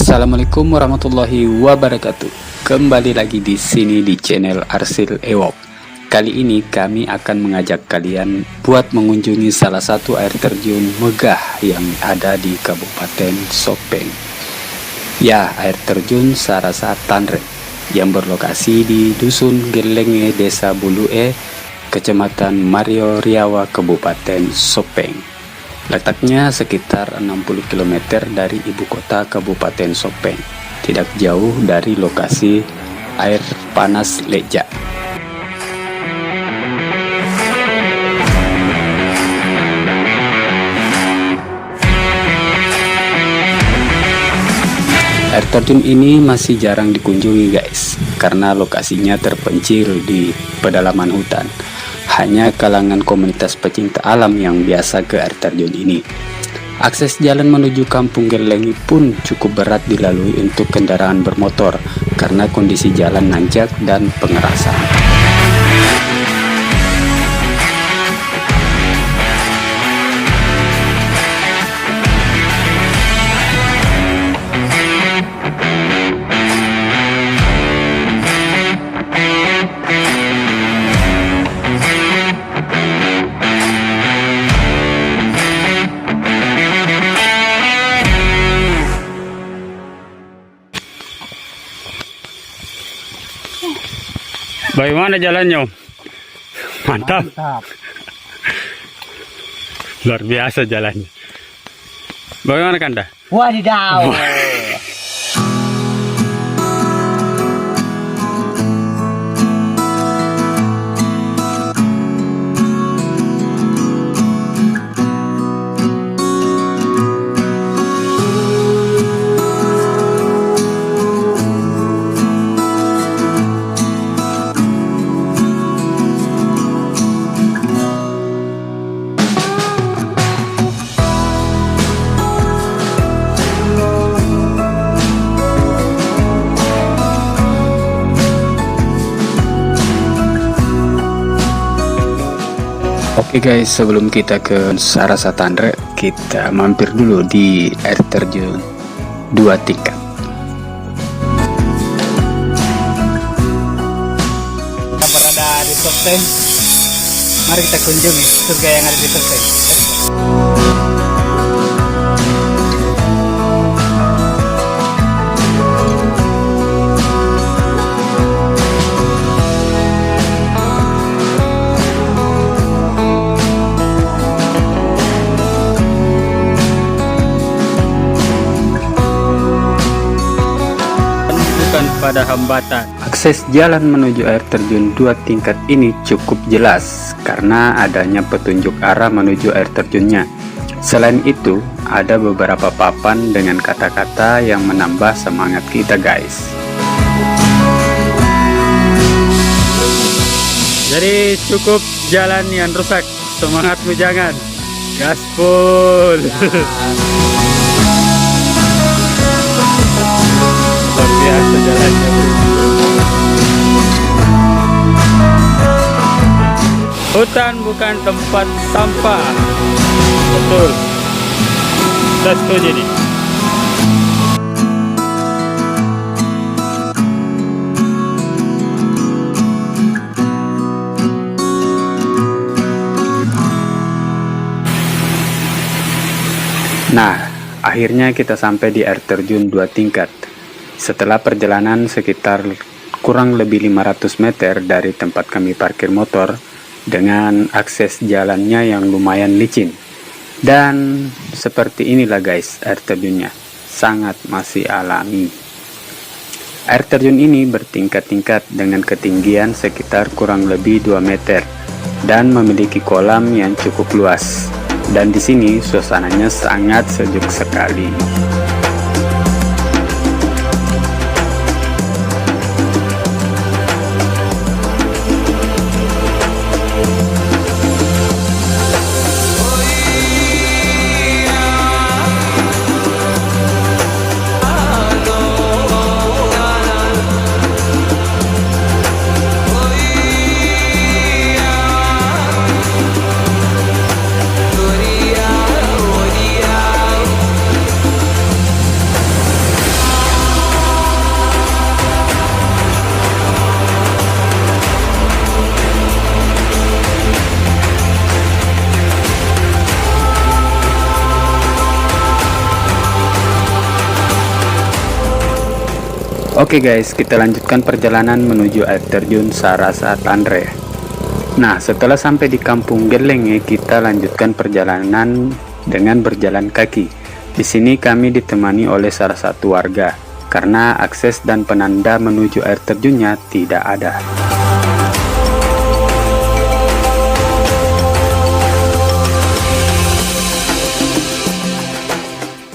Assalamualaikum warahmatullahi wabarakatuh. Kembali lagi di sini di channel Arsil Ewok. Kali ini kami akan mengajak kalian buat mengunjungi salah satu air terjun megah yang ada di Kabupaten Sopeng. Ya, air terjun Sarasa Tanre yang berlokasi di Dusun Gelenge, Desa Bulue, Kecamatan Mario Riawa, Kabupaten Sopeng. Letaknya sekitar 60 km dari ibu kota Kabupaten Sopeng, tidak jauh dari lokasi air panas Leja. Air terjun ini masih jarang dikunjungi guys, karena lokasinya terpencil di pedalaman hutan. Hanya kalangan komunitas pecinta alam yang biasa ke air terjun ini. Akses jalan menuju Kampung Gelengi pun cukup berat dilalui untuk kendaraan bermotor karena kondisi jalan nanjak dan pengerasan. Bagaimana jalannya? Mantap. Luar biasa jalannya. Bagaimana Kanda? Wadidaw. Oke guys, sebelum kita ke Sarasa Tanre, kita mampir dulu di air terjun 2 tingkat. Kita berada di Sopeng. Mari kita kunjungi surga yang ada di Sopeng. Pada hambatan. Akses jalan menuju air terjun 2 tingkat ini cukup jelas karena adanya petunjuk arah menuju air terjunnya. Selain itu, ada beberapa papan dengan kata-kata yang menambah semangat kita guys. Jadi cukup jalan yang rusak, semangatmu jangan. Gaspol. Biasa jalannya. Hutan bukan tempat sampah. Betul. Saya setuju nih. Nah, akhirnya kita sampai di air terjun 2 tingkat. Setelah perjalanan sekitar kurang lebih 500 meter dari tempat kami parkir motor dengan akses jalannya yang lumayan licin. Dan seperti inilah guys air terjunnya, sangat masih alami. Air terjun ini bertingkat-tingkat dengan ketinggian sekitar kurang lebih 2 meter dan memiliki kolam yang cukup luas. Dan di sini suasananya sangat sejuk sekali. Oke guys, kita lanjutkan perjalanan menuju air terjun Sarasa Tanre. Nah, setelah sampai di Kampung Gelenge, kita lanjutkan perjalanan dengan berjalan kaki. Di sini kami ditemani oleh salah satu warga, karena akses dan penanda menuju air terjunnya tidak ada.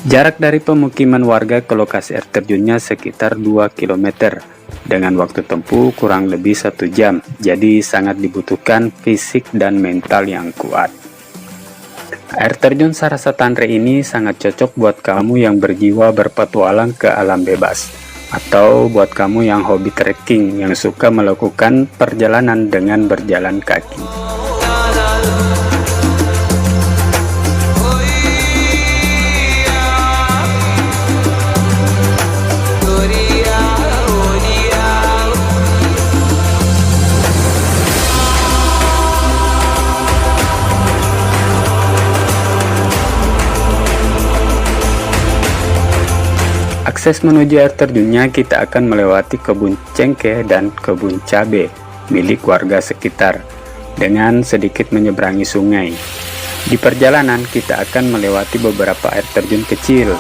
Jarak dari pemukiman warga ke lokasi air terjunnya sekitar 2 km, dengan waktu tempuh kurang lebih 1 jam, jadi sangat dibutuhkan fisik dan mental yang kuat. Air terjun Sarasa Tanre ini sangat cocok buat kamu yang berjiwa berpetualang ke alam bebas, atau buat kamu yang hobi trekking yang suka melakukan perjalanan dengan berjalan kaki. Akses menuju air terjunnya kita akan melewati kebun cengkeh dan kebun cabai milik warga sekitar dengan sedikit menyeberangi sungai. Di perjalanan kita akan melewati beberapa air terjun kecil.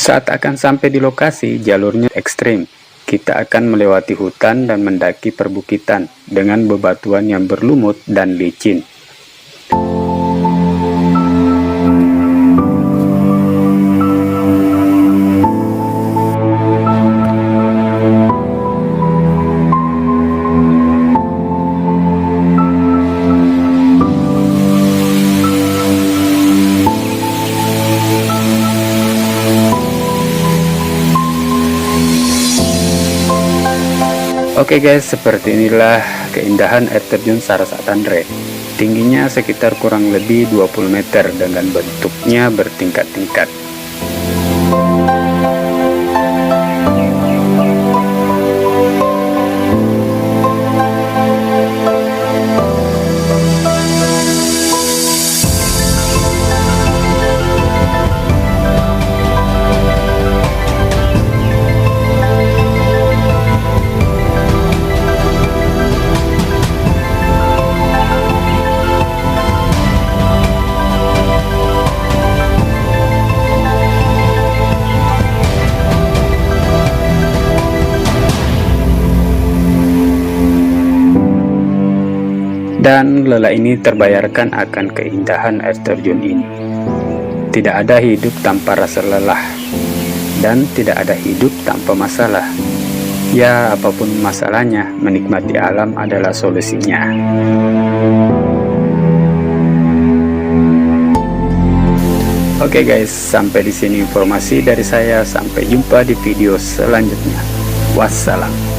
Saat akan sampai di lokasi, jalurnya ekstrim. Kita akan melewati hutan dan mendaki perbukitan dengan bebatuan yang berlumut dan licin. Oke guys, seperti inilah keindahan air terjun Sarasa Tanre. Tingginya sekitar kurang lebih 20 meter dengan bentuknya bertingkat-tingkat. Dan lelah ini terbayarkan akan keindahan air terjun ini. Tidak ada hidup tanpa rasa lelah, dan tidak ada hidup tanpa masalah. Ya, apapun masalahnya, menikmati alam adalah solusinya. Oke guys, sampai di sini informasi dari saya. Sampai jumpa di video selanjutnya. Wassalam.